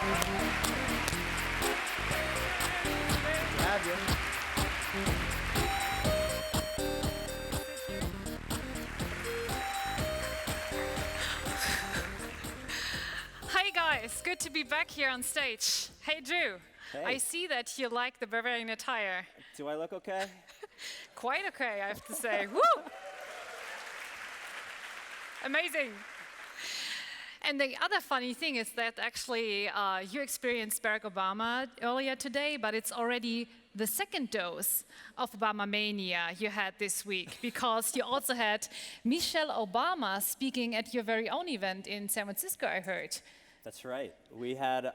Have you? Hi guys, good to be back here on stage. Hey Drew, Hey. I see that you like the Bavarian attire. Do I look okay? Quite okay, I have to say. Woo! Amazing. And the other funny thing is that actually you experienced Barack Obama earlier today, but it's already the second dose of Obama mania you had this week, because you also had Michelle Obama speaking at your very own event in San Francisco, I heard. That's right. We had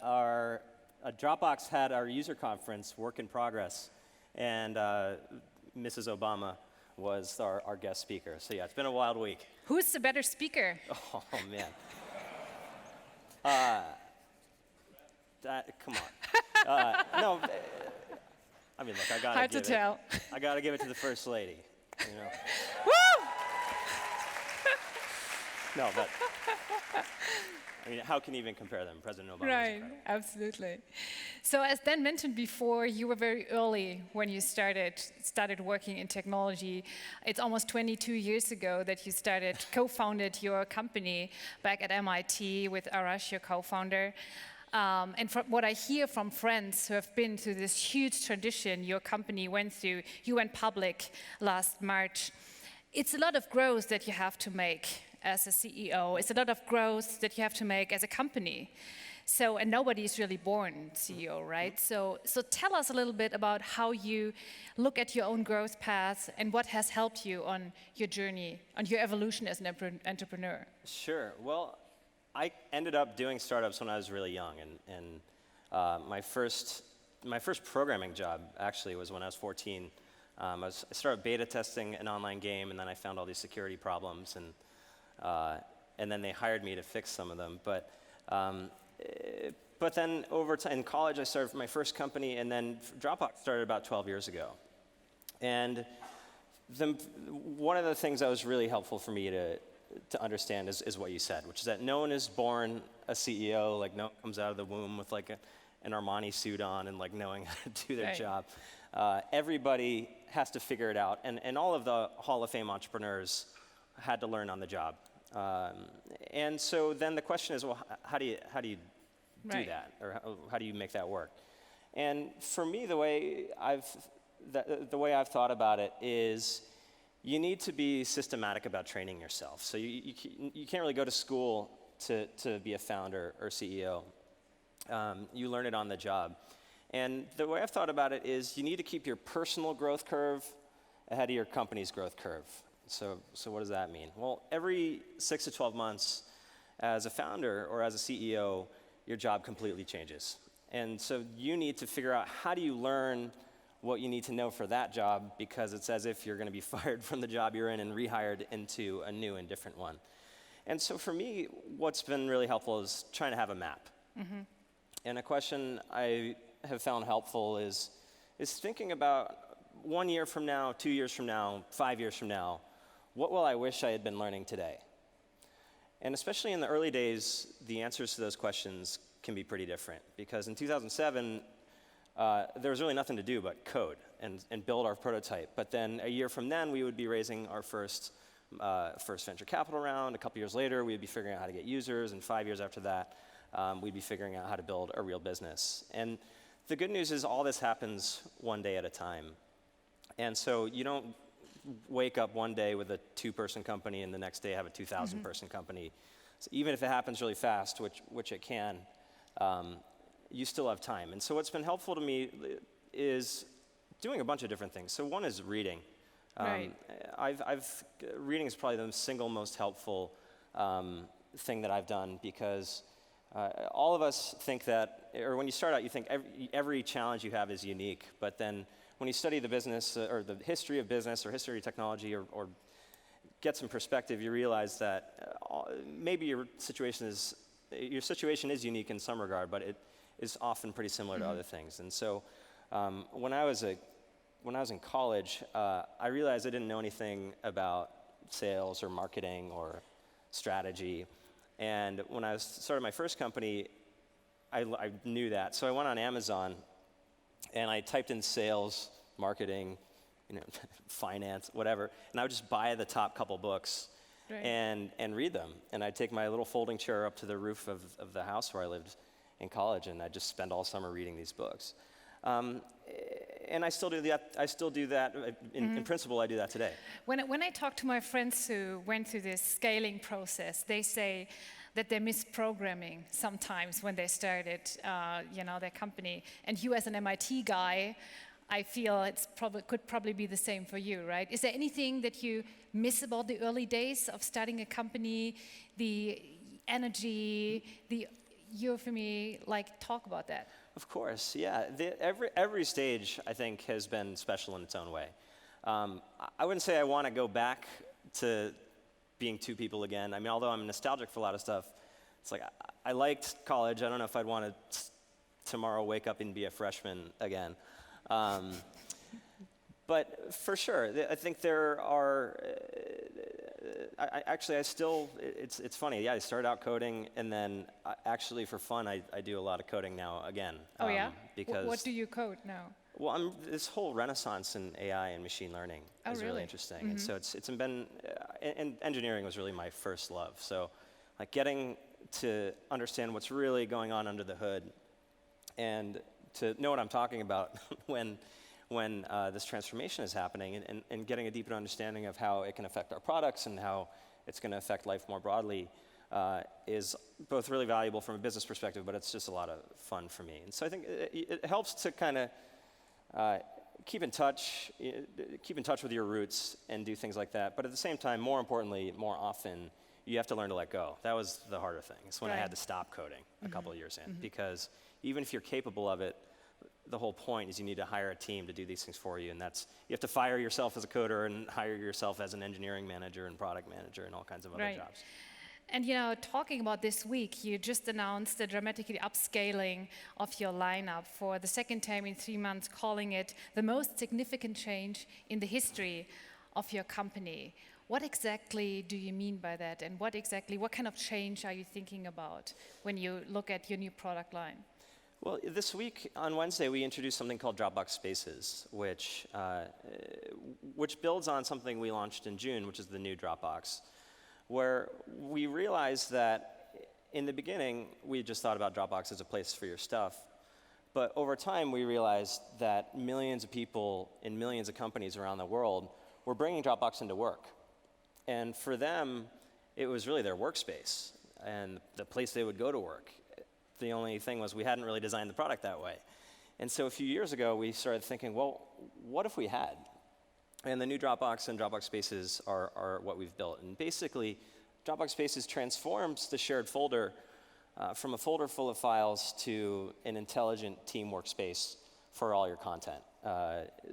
Dropbox had our user conference, Work in Progress, and Mrs. Obama was our guest speaker. So yeah, it's been a wild week. Who's the better speaker? Oh man. Come on. No, I mean, look, Hard to tell. I gotta give it to the first lady. You know. Woo! No, but I mean, how can you even compare them? President Obama. Right, absolutely. So as Dan mentioned before, you were very early when you started working in technology. It's almost 22 years ago that you co-founded your company back at MIT with Arash, your co-founder. And from what I hear from friends who have been through this huge transition your company went through, you went public last March. It's a lot of growth that you have to make as a CEO. It's a lot of growth that you have to make as a company. So, and nobody is really born CEO, right? So tell us a little bit about how you look at your own growth path and what has helped you on your journey, on your evolution as an entrepreneur. Sure. Well, I ended up doing startups when I was really young, and my first programming job actually was when I was 14. I started beta testing an online game, and then I found all these security problems, and then they hired me to fix some of them. But then over time in college, I started my first company, and then Dropbox started about 12 years ago. And one of the things that was really helpful for me to understand is what you said, which is that no one is born a CEO, like no one comes out of the womb with like an Armani suit on and like knowing how to do their job. Everybody has to figure it out, and all of the Hall of Fame entrepreneurs had to learn on the job. And so then the question is, well, how do you do that, or how do you make that work? And for me, the way I've thought about it is, you need to be systematic about training yourself. So you can't really go to school to be a founder or CEO. You learn it on the job. And the way I've thought about it is, you need to keep your personal growth curve ahead of your company's growth curve. So what does that mean? Well, every 6 to 12 months, as a founder or as a CEO, your job completely changes. And so you need to figure out, how do you learn what you need to know for that job, because it's as if you're going to be fired from the job you're in and rehired into a new and different one. And so for me, what's been really helpful is trying to have a map. Mm-hmm. And a question I have found helpful is thinking about 1 year from now, 2 years from now, 5 years from now, what will I wish I had been learning today? And especially in the early days, the answers to those questions can be pretty different, because in 2007, there was really nothing to do but code and build our prototype. But then a year from then, we would be raising our first venture capital round. A couple years later, we'd be figuring out how to get users, and 5 years after that, we'd be figuring out how to build a real business. And the good news is, all this happens one day at a time. And so you don't wake up one day with a 2-person company and the next day have a 2,000-person company. So even if it happens really fast, which it can, you still have time. And so what's been helpful to me is doing a bunch of different things. So one is reading. Right. Reading is probably the single most helpful thing that I've done, because all of us think that, or when you start out, you think every challenge you have is unique. But then when you study the business, or the history of business, or history of technology, or get some perspective, you realize that maybe your situation is unique in some regard, but it is often pretty similar to other things. And so when I was in college, I realized I didn't know anything about sales or marketing or strategy. And when I started my first company, I knew that. So I went on Amazon and I typed in sales, marketing, finance, whatever, and I would just buy the top couple books and read them. And I'd take my little folding chair up to the roof of the house where I lived in college, and I'd just spend all summer reading these books. And I still do that. I still do that. In principle, I do that today. When I talk to my friends who went through this scaling process, they say that they miss programming sometimes when they started, their company. And you, as an MIT guy, I feel could probably be the same for you, right? Is there anything that you miss about the early days of starting a company, the energy, the euphony? Talk about that. Of course, yeah. Every stage, I think, has been special in its own way. I wouldn't say I want to go back to being two people again. I mean, although I'm nostalgic for a lot of stuff, it's like I liked college. I don't know if I'd want to tomorrow wake up and be a freshman again. But for sure, I think there are. It's funny. Yeah, I started out coding, and then actually for fun, I do a lot of coding now again. Oh yeah. Because what do you code now? Well, this whole renaissance in AI and machine learning is really interesting, and so it's been. And engineering was really my first love. So, getting to understand what's really going on under the hood, and to know what I'm talking about when this transformation is happening, and getting a deeper understanding of how it can affect our products and how it's going to affect life more broadly is both really valuable from a business perspective, but it's just a lot of fun for me. And so I think it helps to kind of keep in touch with your roots and do things like that. But at the same time, more importantly, more often, you have to learn to let go. That was the harder thing. It's when I had to stop coding a couple of years in, because even if you're capable of it, the whole point is you need to hire a team to do these things for you, and you have to fire yourself as a coder and hire yourself as an engineering manager and product manager and all kinds of other jobs. And talking about this week, you just announced the dramatically upscaling of your lineup for the second time in 3 months, calling it the most significant change in the history of your company. What exactly do you mean by that, and what kind of change are you thinking about when you look at your new product line? Well, this week on Wednesday, we introduced something called Dropbox Spaces, which builds on something we launched in June, which is the new Dropbox, where we realized that in the beginning, we just thought about Dropbox as a place for your stuff. But over time, we realized that millions of people in millions of companies around the world were bringing Dropbox into work. And for them, it was really their workspace and the place they would go to work. The only thing was we hadn't really designed the product that way. And so a few years ago, we started thinking, well, what if we had? And the new Dropbox and Dropbox Spaces are what we've built. And basically, Dropbox Spaces transforms the shared folder from a folder full of files to an intelligent team workspace for all your content.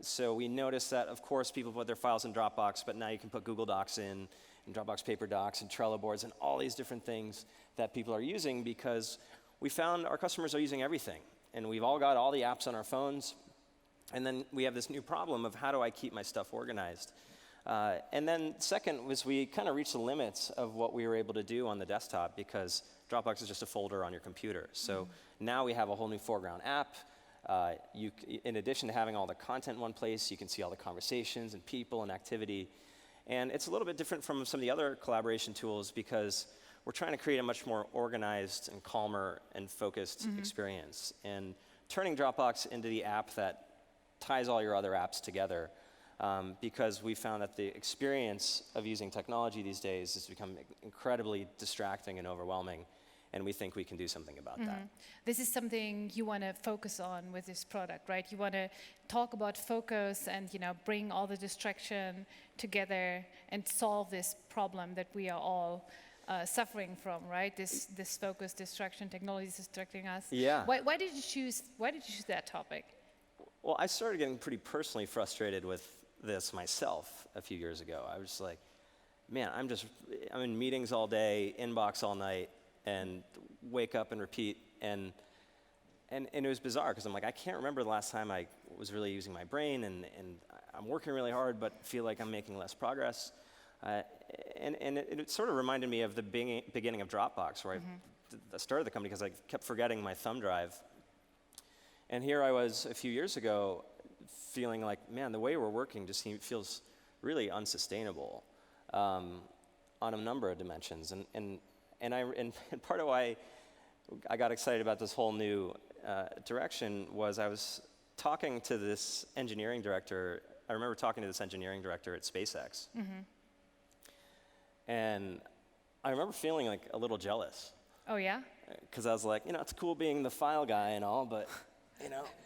So we noticed that, of course, people put their files in Dropbox, but now you can put Google Docs in, and Dropbox Paper Docs, and Trello boards, and all these different things that people are using, because we found our customers are using everything. And we've all got all the apps on our phones. And then we have this new problem of how do I keep my stuff organized? And then second was we kind of reached the limits of what we were able to do on the desktop, because Dropbox is just a folder on your computer. So now we have a whole new foreground app. In addition to having all the content in one place, you can see all the conversations and people and activity. And it's a little bit different from some of the other collaboration tools, because we're trying to create a much more organized and calmer and focused experience. And turning Dropbox into the app that ties all your other apps together, because we found that the experience of using technology these days has become incredibly distracting and overwhelming, and we think we can do something about that. This is something you want to focus on with this product, right? You want to talk about focus and bring all the distraction together and solve this problem that we are all suffering from, right? This focus, distraction, technology is distracting us. Yeah. Why did you choose that topic? Well, I started getting pretty personally frustrated with this myself a few years ago. I was just like, man, I'm in meetings all day, inbox all night, and wake up and repeat. And it was bizarre, because I'm like, I can't remember the last time I was really using my brain, and I'm working really hard, but feel like I'm making less progress. And it sort of reminded me of the beginning of Dropbox, where started the company because I kept forgetting my thumb drive. And here I was a few years ago feeling like, man, the way we're working just feels really unsustainable on a number of dimensions. And part of why I got excited about this whole new direction was I was talking to this engineering director. I remember talking to this engineering director at SpaceX. And I remember feeling like a little jealous. Oh, yeah? Because I was like, it's cool being the file guy and all, but,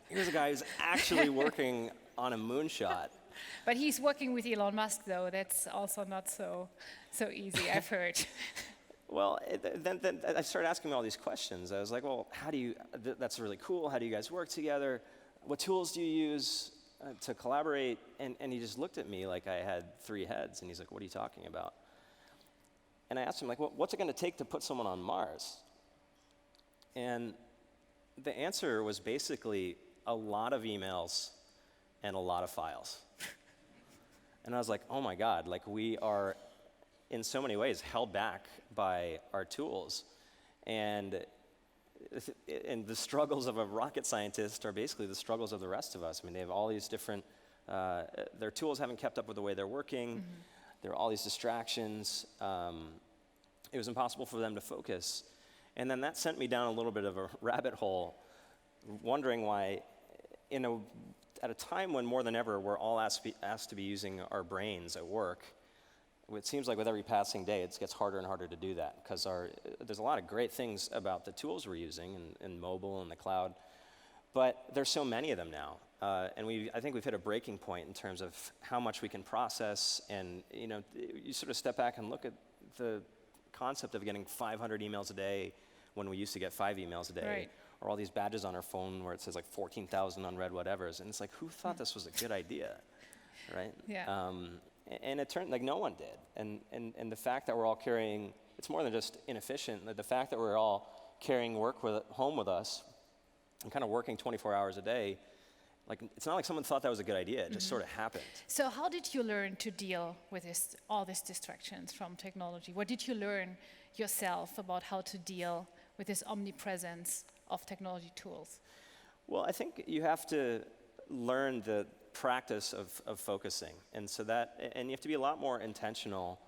here's a guy who's actually working on a moonshot. But he's working with Elon Musk, though. That's also not so easy, I've heard. Well, then I started asking him all these questions. I was like, well, that's really cool. How do you guys work together? What tools do you use to collaborate? And he just looked at me like I had 3 heads. And he's like, what are you talking about? And I asked him, like, well, what's it going to take to put someone on Mars? And the answer was basically a lot of emails and a lot of files. And I was like, oh my God, like we are in so many ways held back by our tools. And the struggles of a rocket scientist are basically the struggles of the rest of us. I mean, they have all these different, their tools haven't kept up with the way they're working. There are all these distractions. It was impossible for them to focus. And then that sent me down a little bit of a rabbit hole, wondering why, at a time when more than ever we're all asked to be using our brains at work, it seems like with every passing day it gets harder and harder to do that because there's a lot of great things about the tools we're using in mobile and the cloud, but there's so many of them now. And I think we've hit a breaking point in terms of how much we can process. And you sort of step back and look at the concept of getting 500 emails a day when we used to get 5 emails a day, right. Or all these badges on our phone where it says like 14,000 unread whatevers, and it's like, who thought this was a good idea, right? Yeah. And it turned like no one did. And the fact that we're all carrying, it's more than just inefficient. The fact that we're all carrying work home with us and kind of working 24 hours a day, like it's not like someone thought that was a good idea. It just sort of happened. So how did you learn to deal with all these distractions from technology? What did you learn yourself about how to deal with this omnipresence of technology tools? Well, I think you have to learn the practice of focusing. And you have to be a lot more intentional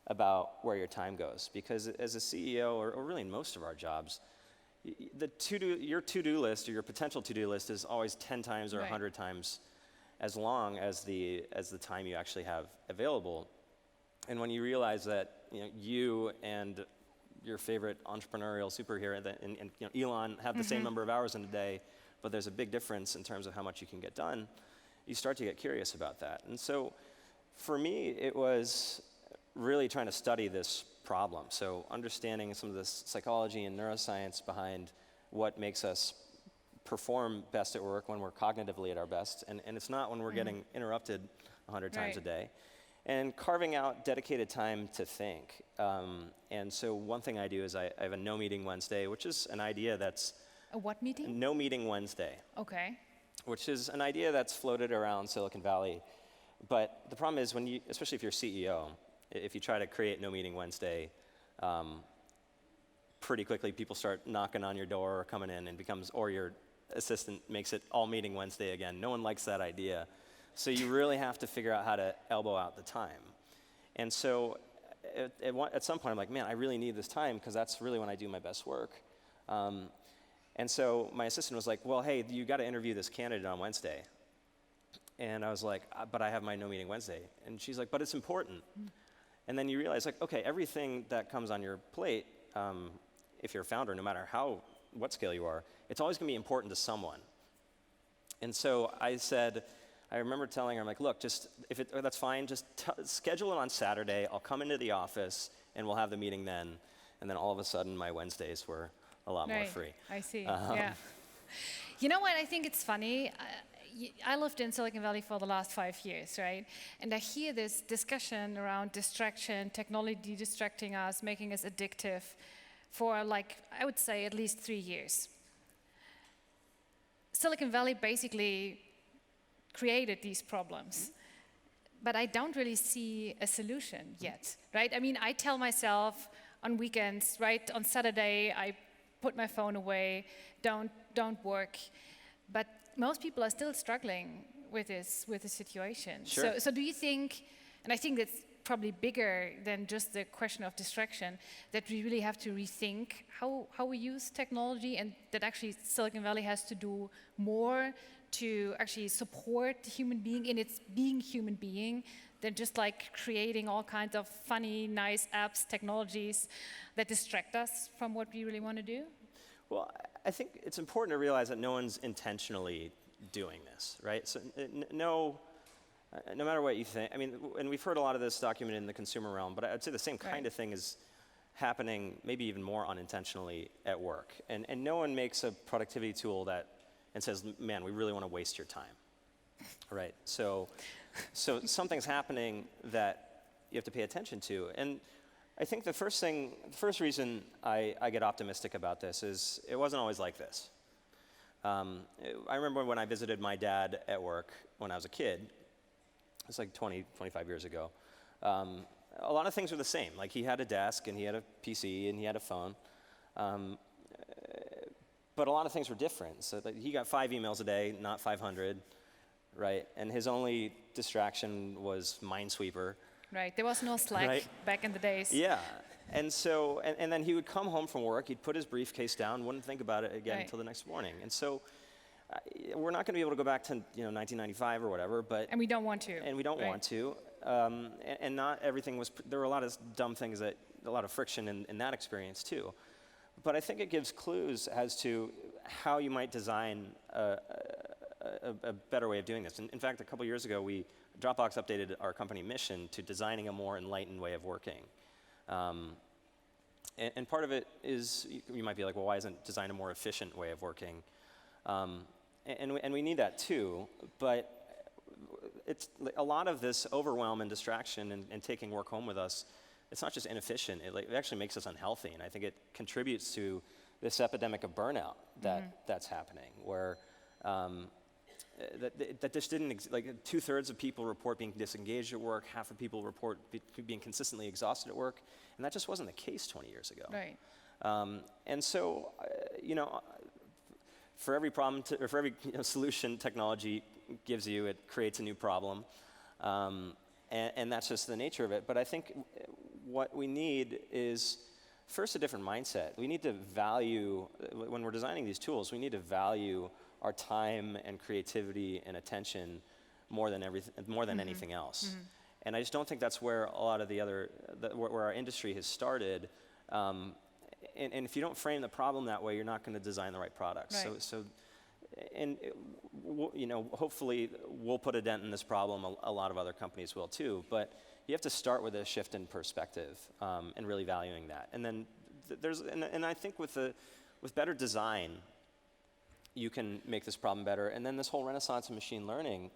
about where your time goes. Because as a CEO, or really in most of our jobs, your to-do list or your potential to-do list is always 10 times or 100 times as long as the time you actually have available. And when you realize that you and your favorite entrepreneurial superhero and Elon have the same number of hours in a day, but there's a big difference in terms of how much you can get done, you start to get curious about that. And so for me, it was really trying to study this problem. So understanding some of the psychology and neuroscience behind what makes us perform best at work when we're cognitively at our best. And it's not when we're getting interrupted 100 times a day. And carving out dedicated time to think. And so one thing I do is I have a no meeting Wednesday, which is an idea that's... A what meeting? No meeting Wednesday. Okay. Which is an idea that's floated around Silicon Valley. But the problem is especially if you're CEO, if you try to create no meeting Wednesday, pretty quickly people start knocking on your door or coming in or your assistant makes it all meeting Wednesday again. No one likes that idea. So you really have to figure out how to elbow out the time. And so at some point I'm like, man, I really need this time because that's really when I do my best work. And so my assistant was like, well, hey, you got to interview this candidate on Wednesday. And I was like, but I have my no meeting Wednesday. And she's like, but it's important. And then you realize, like, okay, everything that comes on your plate, if you're a founder, no matter what scale you are, it's always going to be important to someone. And so I remember telling her, I'm like, look, that's fine, just schedule it on Saturday. I'll come into the office and we'll have the meeting then. And then all of a sudden, my Wednesdays were a lot more free. I see, yeah. You know what, I think it's funny. I lived in Silicon Valley for the last 5 years, right? And I hear this discussion around distraction, technology distracting us, making us addictive for I would say at least 3 years. Silicon Valley basically created these problems, but I don't really see a solution yet, right? I mean, I tell myself on weekends, right, on Saturday, I put my phone away, don't work. But most people are still struggling with this situation. Sure. So do you think, and I think that's probably bigger than just the question of distraction, that we really have to rethink how we use technology, and that actually Silicon Valley has to do more to actually support the human being in its being human being than just like creating all kinds of funny, nice apps, technologies that distract us from what we really want to do? Well, I think it's important to realize that no one's intentionally doing this, right? So no matter what you think, I mean, and we've heard a lot of this documented in the consumer realm, but I'd say the same kind of thing is happening maybe even more unintentionally at work. And no one makes a productivity tool and says, man, we really want to waste your time, right? So something's happening that you have to pay attention to. And I think the first reason I get optimistic about this is it wasn't always like this. I remember when I visited my dad at work when I was a kid. It's like 20, 25 years ago. A lot of things were the same. Like he had a desk and he had a PC and he had a phone. But a lot of things were different. So that he got 5 emails a day, not 500, right? And his only distraction was Minesweeper. Right, there was no Slack back in the days. Yeah, and so, and then he would come home from work, he'd put his briefcase down, wouldn't think about it again until the next morning. And so, we're not going to be able to go back to 1995 or whatever, but... And we don't want to. And we don't want to. And not everything was... There were a lot of dumb things a lot of friction in that experience too. But I think it gives clues as to how you might design a better way of doing this. In fact, a couple years ago, Dropbox updated our company mission to designing a more enlightened way of working. And part of it is, you might be like, well, why isn't design a more efficient way of working? And we need that too, but it's a lot of this overwhelm and distraction and taking work home with us, it's not just inefficient, it actually makes us unhealthy, and I think it contributes to this epidemic of burnout that's happening, where that just didn't, like 2/3 of people report being disengaged at work, half of people report being consistently exhausted at work, and that just wasn't the case 20 years ago. Right. And so, for every problem, or for every solution technology gives you, it creates a new problem, and that's just the nature of it. But I think what we need is first a different mindset. We need to value, when we're designing these tools, we need to value our time and creativity and attention more than anything else. And I just don't think that's where a lot of where our industry has started. And if you don't frame the problem that way, you're not going to design the right products. Right. Hopefully we'll put a dent in this problem. A lot of other companies will too. But you have to start with a shift in perspective and really valuing that. And then and I think with better design, you can make this problem better. And then this whole renaissance of machine learning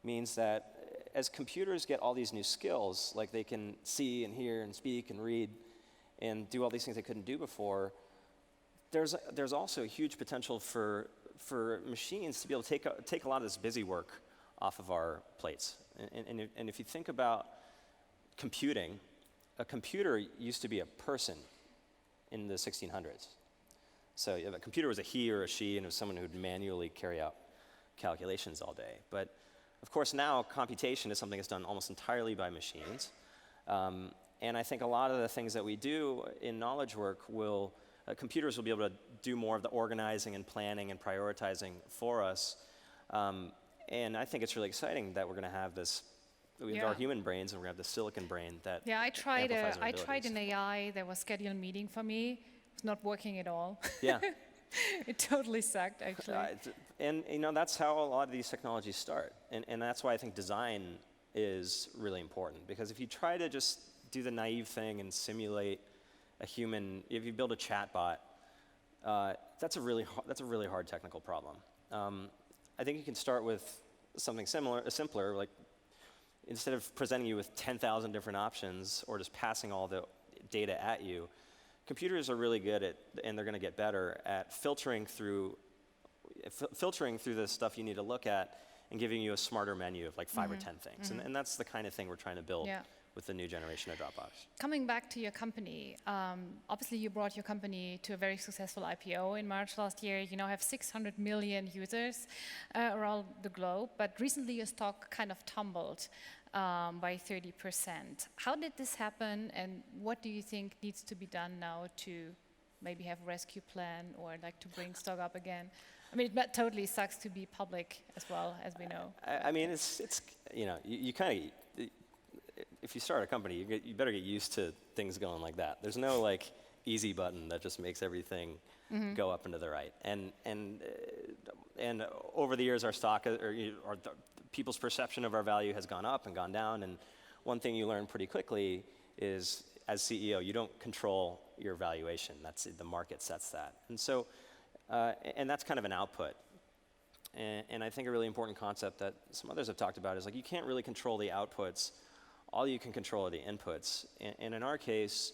means that as computers get all these new skills, like they can see and hear and speak and read and do all these things they couldn't do before, there's also a huge potential for machines to be able to take a lot of this busy work off of our plates. And if you think about computing, a computer used to be a person in the 1600s. So a computer was a he or a she, and it was someone who would manually carry out calculations all day. But of course now computation is something that's done almost entirely by machines. And I think a lot of the things that we do in knowledge work computers will be able to do more of the organizing and planning and prioritizing for us. And I think it's really exciting that we're going to have this. We have our human brains, and we're going to have the silicon brain that amplifies our I tried an AI that was scheduling a meeting for me. It's not working at all. Yeah. It totally sucked, actually. And that's how a lot of these technologies start. And that's why I think design is really important. Because if you try to just do the naive thing and simulate a human, if you build a chatbot, that's a really hard technical problem. I think you can start with something simpler, like instead of presenting you with 10,000 different options or just passing all the data at you, computers are really good at, and they're going to get better at filtering through the stuff you need to look at and giving you a smarter menu of like 5 or 10 things. And that's the kind of thing we're trying to build with the new generation of Dropbox. Coming back to your company, obviously you brought your company to a very successful IPO in March last year. You now have 600 million users around the globe, but recently your stock kind of tumbled by 30%. How did this happen, and what do you think needs to be done now to maybe have a rescue plan or like to bring stock up again? I mean, it totally sucks to be public as well, as we know. I mean, it's you know, you kind of, if you start a company, you better get used to things going like that. There's no like easy button that just makes everything go up and to the right. And over the years, our stock or people's perception of our value has gone up and gone down. And one thing you learn pretty quickly is, as CEO, you don't control your valuation. That's the market sets that. And so, and that's kind of an output. And I think a really important concept that some others have talked about is like you can't really control the outputs. All you can control are the inputs. And in our case,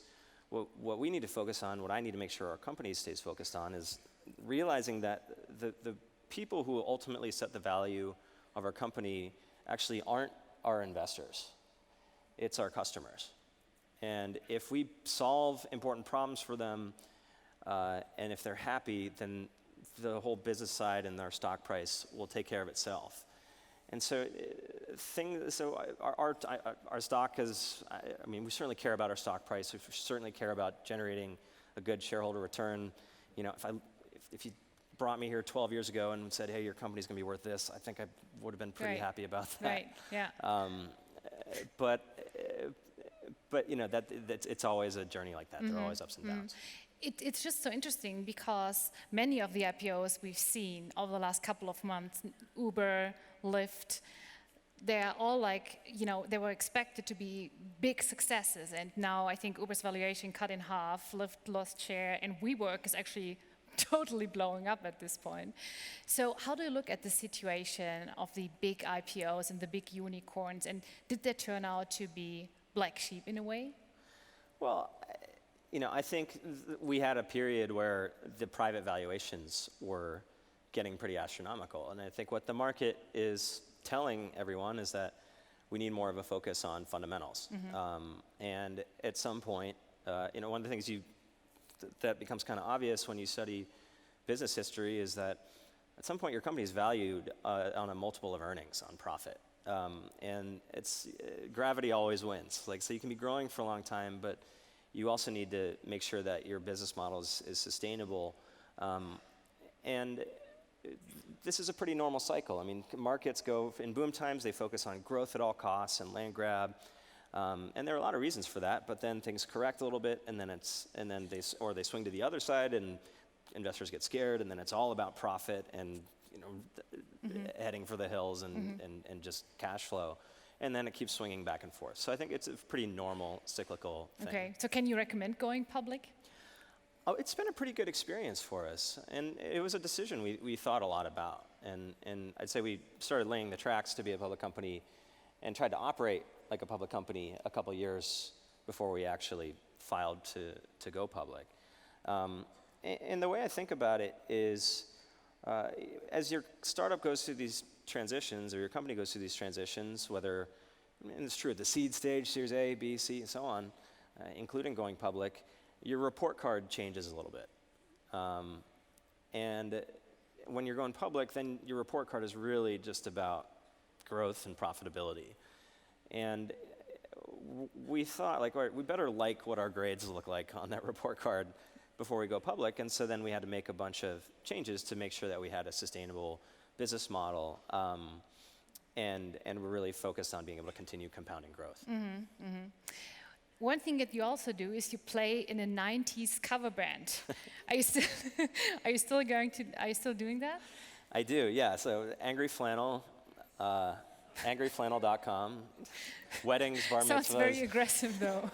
what we need to focus on, what I need to make sure our company stays focused on, is realizing that the people who will ultimately set the value of our company actually aren't our investors. It's our customers. And if we solve important problems for them, and if they're happy, then the whole business side and our stock price will take care of itself. And so, our stock is, I mean, we certainly care about our stock price. We certainly care about generating a good shareholder return. You know, if you brought me here 12 years ago and said, hey, your company's going to be worth this, I think I would have been pretty happy about that. Right, yeah. But you know, it's always a journey like that. There are always ups and downs. It's just so interesting because many of the IPOs we've seen over the last couple of months, Uber, Lyft, they're all like, you know, they were expected to be big successes. And now I think Uber's valuation cut in half, Lyft lost share, and WeWork is actually totally blowing up at this point. So how do you look at the situation of the big IPOs and the big unicorns? And did they turn out to be black sheep in a way? Well, you know, I think we had a period where the private valuations were getting pretty astronomical. And I think what the market is telling everyone is that we need more of a focus on fundamentals. And at some point, you know, one of the things that becomes kind of obvious when you study business history is that at some point your company is valued on a multiple of earnings, on profit. And it's gravity always wins. Like, so you can be growing for a long time, but you also need to make sure that your business model is sustainable. And this is a pretty normal cycle. I mean, markets go, in boom times, they focus on growth at all costs and land grab. And there are a lot of reasons for that, but then things correct a little bit, and then they swing to the other side, and investors get scared, and then it's all about profit and, you know, heading for the hills and just cash flow. And then it keeps swinging back and forth. So I think it's a pretty normal cyclical thing. Okay, so can you recommend going public? Oh, it's been a pretty good experience for us. And it was a decision we thought a lot about. And I'd say we started laying the tracks to be a public company and tried to operate like a public company a couple years before we actually filed to go public. And the way I think about it is, as your startup goes through these transitions, or your company goes through these transitions, whether, and it's true at the seed stage, Series A, B, C, and so on, including going public, your report card changes a little bit. And when you're going public, then your report card is really just about growth and profitability. And we thought, like, all right, we better like what our grades look like on that report card before we go public. And so then we had to make a bunch of changes to make sure that we had a sustainable business model, and we're really focused on being able to continue compounding growth. One thing that you also do is you play in a 90s cover band. Are you still doing that? I do, yeah. So Angry Flannel, angryflannel.com, weddings, bar mitzvahs. Sounds very aggressive, though.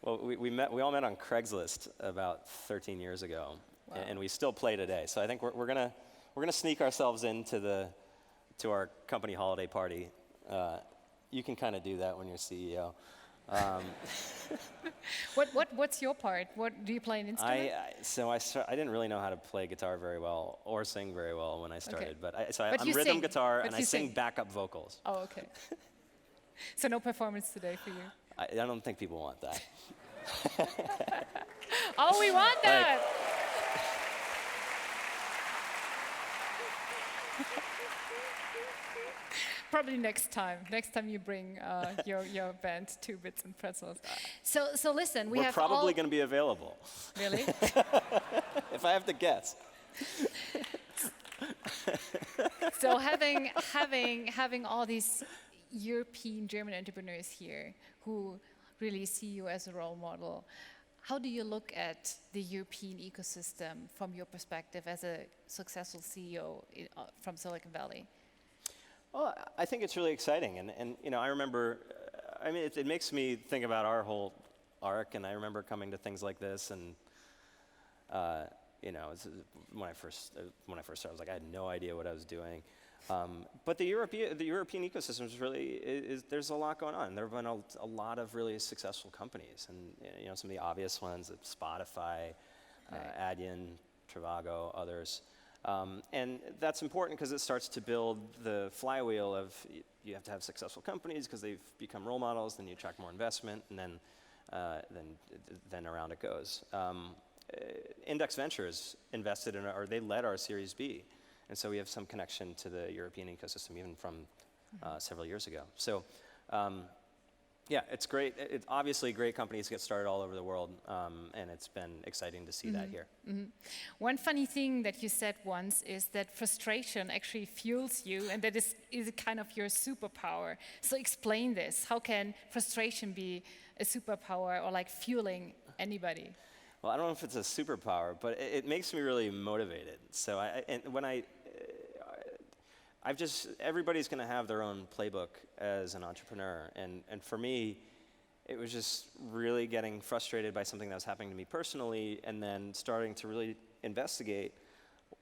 Well, we all met on Craigslist about 13 years ago, and we still play today. So I think we're gonna sneak ourselves into our company holiday party. You can kind of do that when you're CEO. What's your part? What do you play an instrument? I didn't really know how to play guitar very well or sing very well when I started, Okay. but I'm rhythm guitar and I sing backup vocals. Oh, okay. So no performance today for you. I don't think people want that. Oh, we want that. Probably next time. Next time you bring your band to Bits and Pretzels. So listen, We're probably going to be available. Really? If I have to guess. So having all these European German entrepreneurs here who really see you as a role model, how do you look at the European ecosystem from your perspective as a successful CEO from Silicon Valley? Well, I think it's really exciting, and you know, I remember, I mean, it makes me think about our whole arc, and I remember coming to things like this, and you know, when I first started, I was like, I had no idea what I was doing. But the European ecosystem is really, there's a lot going on. There have been a lot of really successful companies, and you know, some of the obvious ones, Spotify, Adyen, Trivago, others. And that's important because it starts to build the flywheel of you have to have successful companies because they've become role models, then you attract more investment, and then around it goes. Index Ventures invested in, or they led our Series B, and so we have some connection to the European ecosystem even from several years ago. So. Yeah, it's great. It's obviously great companies get started all over the world, and it's been exciting to see that here. One funny thing that you said once is that frustration actually fuels you, and that is kind of your superpower. So explain this. How can frustration be a superpower or like fueling anybody? Well, I don't know if it's a superpower, but it makes me really motivated. So everybody's going to have their own playbook as an entrepreneur, and for me, it was just really getting frustrated by something that was happening to me personally, and then starting to really investigate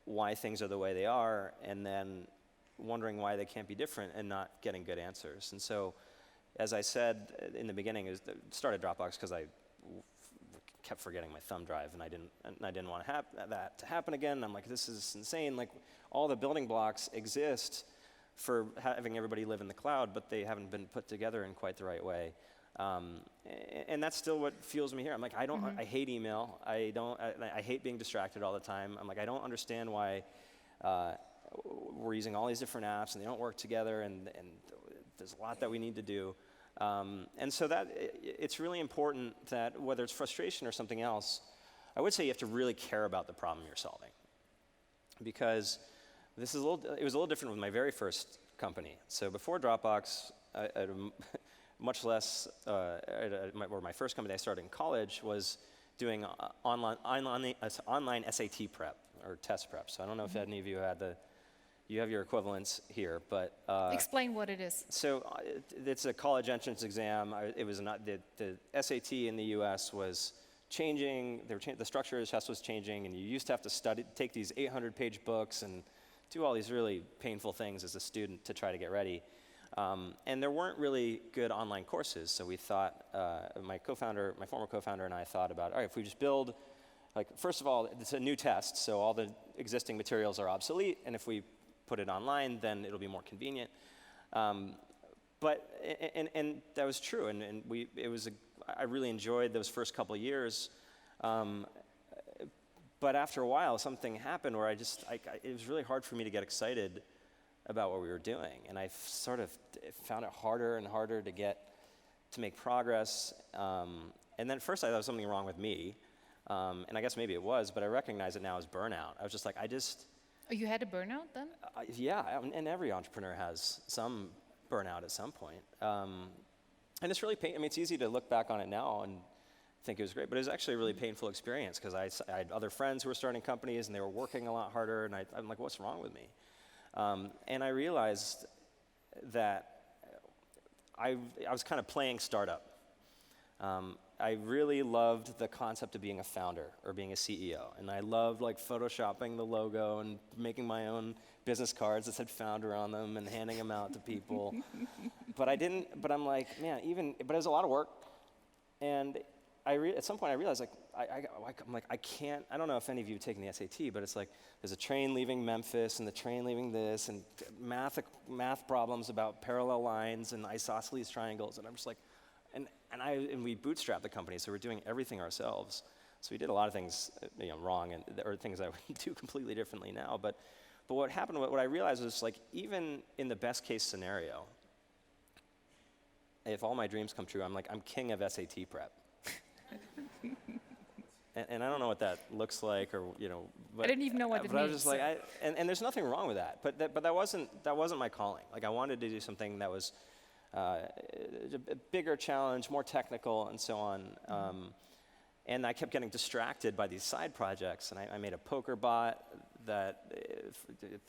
why things are the way they are, and then wondering why they can't be different, and not getting good answers. And so, as I said in the beginning, I started Dropbox because I kept forgetting my thumb drive, and I didn't want that to happen again. I'm like, this is insane. Like, all the building blocks exist for having everybody live in the cloud, but they haven't been put together in quite the right way. And that's still what fuels me here. I'm like, I hate email. I hate being distracted all the time. I'm like, I don't understand why we're using all these different apps and they don't work together, and there's a lot that we need to do. And so it's really important that whether it's frustration or something else, I would say you have to really care about the problem you're solving. Because it was a little different with my very first company. So before Dropbox, much less, my first company I started in college was doing online SAT prep or test prep. So I don't know if any of you you have your equivalents here, but explain what it is. So it's a college entrance exam. The SAT in the U.S. was changing. The structure of the test was changing, and you used to have to take these 800-page books and do all these really painful things as a student to try to get ready. And there weren't really good online courses, so we thought, my former co-founder and I thought about, all right, if we just build, first of all, it's a new test, so all the existing materials are obsolete, and if we put it online, then it'll be more convenient. But that was true, and I really enjoyed those first couple of years. But after a while, something happened where it was really hard for me to get excited about what we were doing, and I sort of found it harder and harder to make progress. And then at first I thought there was something wrong with me, and I guess maybe it was, but I recognize it now as burnout. I was just like, Oh, you had a burnout then? Yeah, and every entrepreneur has some burnout at some point. And it's really painful. I mean, it's easy to look back on it now and think it was great, but it was actually a really painful experience because I had other friends who were starting companies and they were working a lot harder, and I'm like, what's wrong with me? And I realized that I was kind of playing startup. I really loved the concept of being a founder or being a CEO, and I loved photoshopping the logo and making my own business cards that said founder on them and handing them out to people. But I'm like, man, but it was a lot of work, and at some point I realized I'm like, I can't, I don't know if any of you have taken the SAT, but it's like, there's a train leaving Memphis and the train leaving this and math problems about parallel lines and isosceles triangles. And I'm just like, and we bootstrapped the company, so we're doing everything ourselves. So we did a lot of things wrong, or things I would do completely differently now. But what happened, what I realized was, like, even in the best case scenario, if all my dreams come true, I'm king of SAT prep. and I don't know what that looks like, or but I didn't even know what it means. I was just like, and there's nothing wrong with that. But that wasn't my calling. Like, I wanted to do something that was a bigger challenge, more technical, and so on. And I kept getting distracted by these side projects, and I made a poker bot that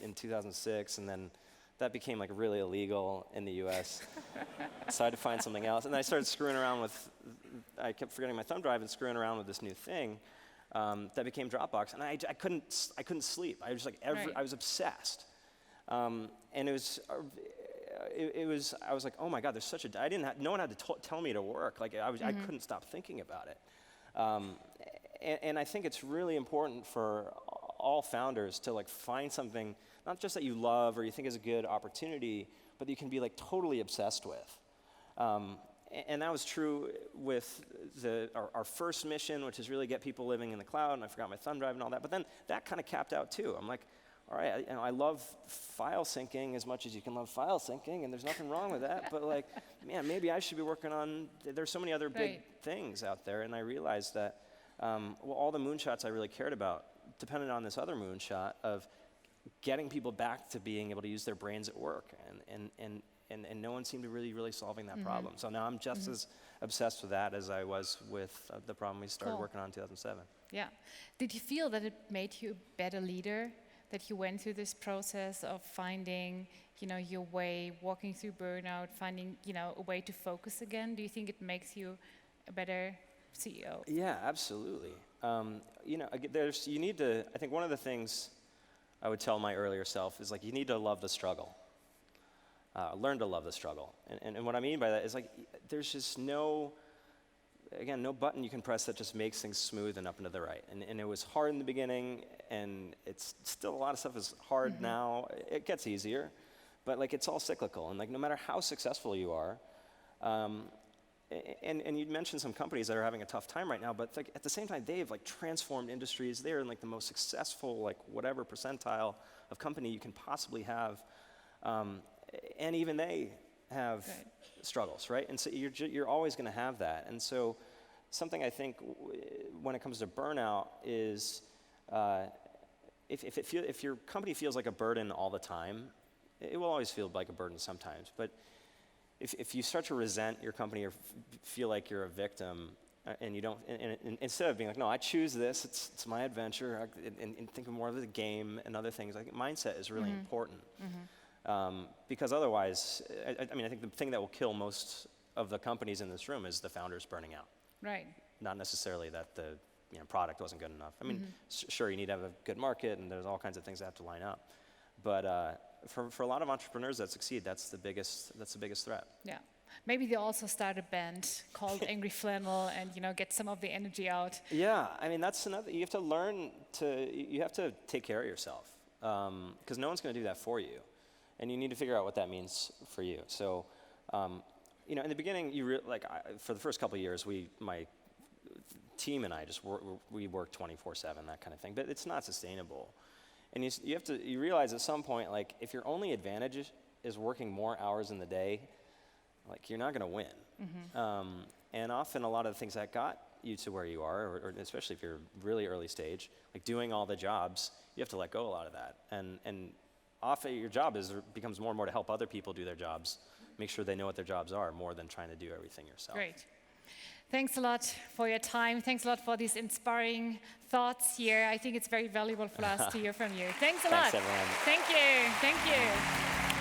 in 2006, and then that became like really illegal in the US. So I had to find something else. And then I started screwing around I kept forgetting my thumb drive and screwing around with this new thing that became Dropbox. And I couldn't sleep. I was like, I was obsessed. And it was, I was like, oh my God, there's such a, no one had to tell me to work. Like, I couldn't stop thinking about it. And I think it's really important for all founders to, like, find something, not just that you love or you think is a good opportunity, but that you can be, like, totally obsessed with. And that was true with our first mission, which is really get people living in the cloud, and I forgot my thumb drive and all that. But then that kind of capped out too. I'm like, all right, I love file syncing as much as you can love file syncing, and there's nothing wrong with that. But, like, man, maybe I should be working on, there's so many other big things out there. And I realized that all the moonshots I really cared about depended on this other moonshot of getting people back to being able to use their brains at work, and no one seemed to really solving that problem. So now I'm just as obsessed with that as I was with the problem we started working on in 2007. Yeah. Did you feel that it made you a better leader, that you went through this process of finding, your way, walking through burnout, finding, a way to focus again? Do you think it makes you a better CEO? Yeah, absolutely. You need to, I think one of the things I would tell my earlier self is, like, you need to love the struggle. Learn to love the struggle. And what I mean by that is, like, there's just no button you can press that just makes things smooth and up and to the right. And it was hard in the beginning, and it's still, a lot of stuff is hard now. It gets easier, but, like, it's all cyclical. And, like, no matter how successful you are, and you mentioned some companies that are having a tough time right now, but, like, at the same time, they've, like, transformed industries. They're in, like, the most successful, like, whatever percentile of company you can possibly have. And even they have struggles, right? And so you're always going to have that. And so something I think when it comes to burnout is if your company feels like a burden all the time, it will always feel like a burden sometimes. But if you start to resent your company or feel like you're a victim, and you don't, and instead of being like, no, I choose this, it's my adventure, and think of more of the game and other things, I think mindset is really important. Because otherwise, I think the thing that will kill most of the companies in this room is the founders burning out. Right. Not necessarily that the product wasn't good enough. I mean, sure, you need to have a good market, and there's all kinds of things that have to line up. But for a lot of entrepreneurs that succeed, that's the biggest threat. Yeah. Maybe they also start a band called Angry Flannel and get some of the energy out. Yeah, I mean, that's another. You have to learn you have to take care of yourself, because no one's going to do that for you. And you need to figure out what that means for you. So, in the beginning, for the first couple of years, my team and I we worked 24/7, that kind of thing. But it's not sustainable. And you realize at some point, like, if your only advantage is working more hours in the day, like, you're not going to win. And often, a lot of the things that got you to where you are, or especially if you're really early stage, like doing all the jobs, you have to let go a lot of that. And often your job becomes more and more to help other people do their jobs, make sure they know what their jobs are, more than trying to do everything yourself. Great. Thanks a lot for your time. Thanks a lot for these inspiring thoughts here. I think it's very valuable for us to hear from you. Thanks a lot. Thanks, everyone. Thank you. Thank you.